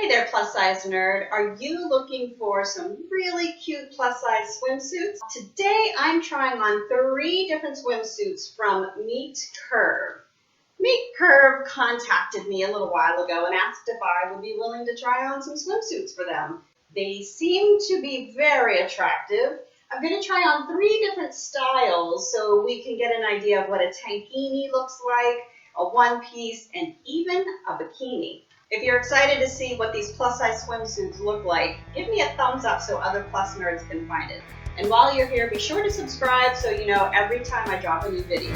Hey there, plus size nerd. Are you looking for some really cute plus size swimsuits? Today I'm trying on 3 different swimsuits from Meet.Curve. Meet.Curve contacted me a little while ago and asked if I would be willing to try on some swimsuits for them. They seem to be very attractive. I'm going to try on 3 different styles so we can get an idea of what a tankini looks like, a one-piece, and even a bikini. If you're excited to see what these plus-size swimsuits look like, give me a thumbs up so other plus nerds can find it. And while you're here, be sure to subscribe so you know every time I drop a new video.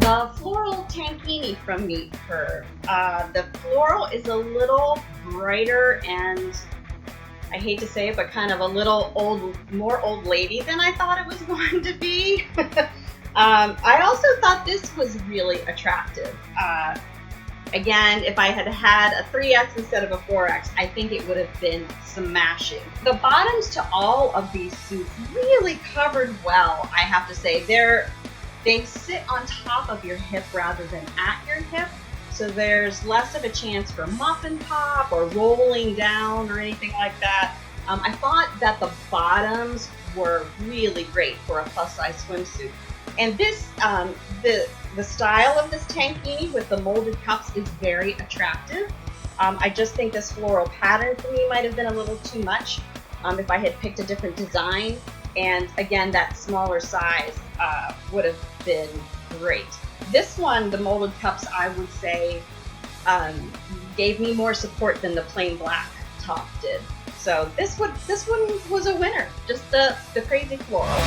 The Floral Tankini from Meet.Curve. The floral is a little brighter and, I hate to say it, but kind of a little more old lady than I thought it was going to be. I also thought this was really attractive. Again, if I had had a 3X instead of a 4X, I think it would have been smashing. The bottoms to all of these suits really covered well, I have to say. They sit on top of your hip rather than at your hip, so there's less of a chance for muffin pop or rolling down or anything like that. I thought that the bottoms were really great for a plus-size swimsuit. And this, the style of this tankini with the molded cups is very attractive. I just think this floral pattern for me might have been a little too much if I had picked a different design. And again, that smaller size would have been great. This one, the molded cups, I would say gave me more support than the plain black top did. So this one was a winner, just the crazy floral.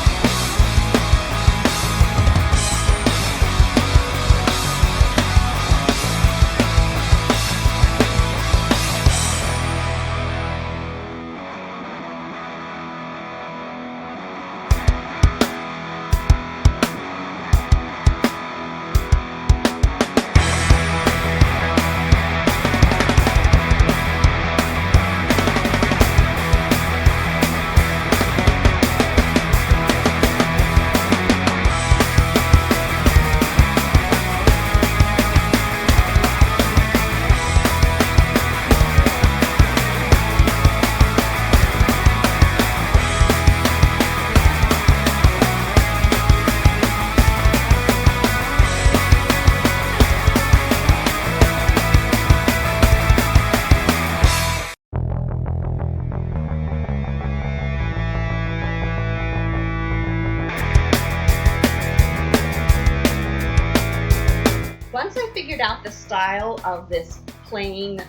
Once I figured out the style of this plain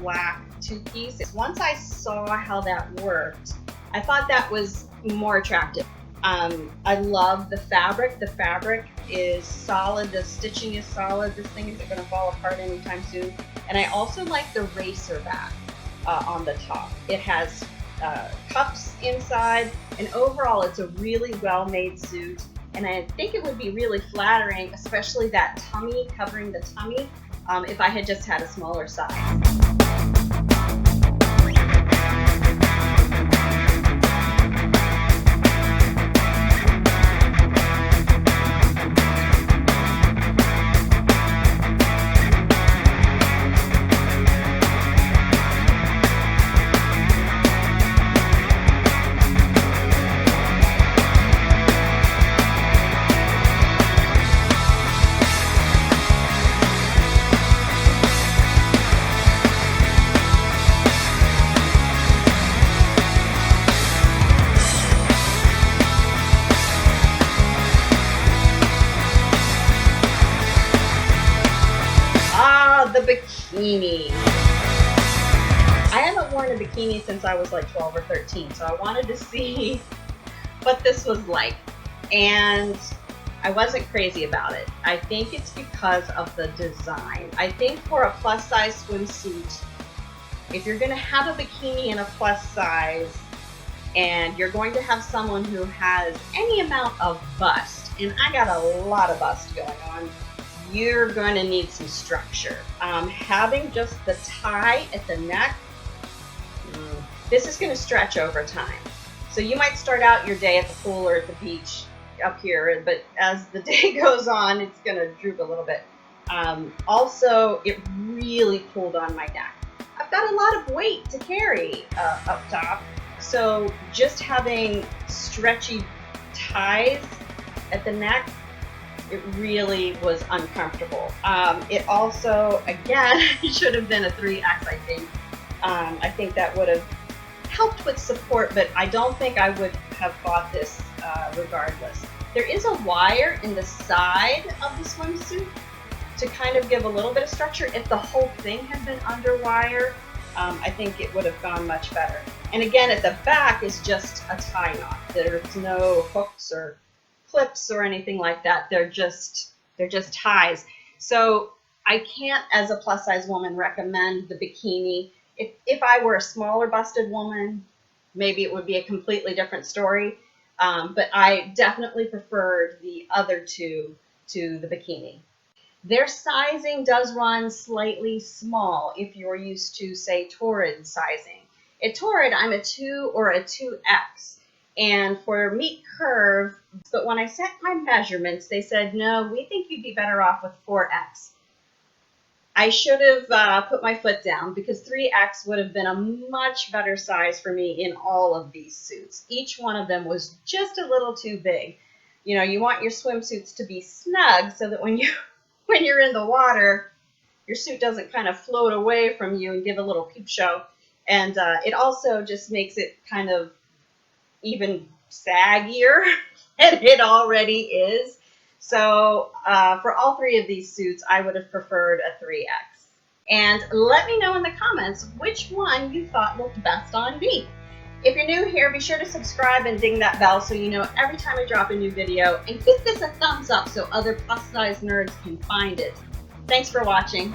black two-piece, once I saw how that worked, I thought that was more attractive. I love the fabric. The fabric is solid. The stitching is solid. This thing isn't going to fall apart anytime soon. And I also like the Racerback on the top. It has cups inside, and overall it's a really well-made suit. And I think it would be really flattering, especially that tummy, covering the tummy, if I had just had a smaller size. The bikini. I haven't worn a bikini since I was like 12 or 13, so I wanted to see what this was like. And I wasn't crazy about it. I think it's because of the design. I think for a plus size swimsuit, if you're gonna have a bikini in a plus size and you're going to have someone who has any amount of bust, and I got a lot of bust going on, you're gonna need some structure. Having just the tie at the neck, this is gonna stretch over time. So you might start out your day at the pool or at the beach up here, but as the day goes on, it's gonna droop a little bit. Also, it really pulled on my neck. I've got a lot of weight to carry up top, so just having stretchy ties at the neck, it really was uncomfortable. It also, again, should have been a 3X, I think. I think that would have helped with support, but I don't think I would have bought this regardless. There is a wire in the side of the swimsuit to kind of give a little bit of structure. If the whole thing had been under wire, I think it would have gone much better. And again, at the back is just a tie knot. There's no hooks or clips or anything like that. They're just ties. So I can't, as a plus size woman, recommend the bikini. If I were a smaller busted woman, maybe it would be a completely different story. But I definitely preferred the other two to the bikini. Their sizing does run slightly small if you're used to, say, Torrid sizing. At Torrid, I'm a 2 or a 2X. And for Meet.Curve, but when I sent my measurements, they said, no, we think you'd be better off with 4X. I should have put my foot down because 3X would have been a much better size for me in all of these suits. Each one of them was just a little too big. You know, you want your swimsuits to be snug so that when you're in the water, your suit doesn't kind of float away from you and give a little peep show. And it also just makes it kind of even saggier than it already is. So for all three of these suits, I would have preferred a 3X. And let me know in the comments which one you thought looked best on me. If you're new here, be sure to subscribe and ding that bell so you know every time I drop a new video. And give this a thumbs up so other plus size nerds can find it. Thanks for watching.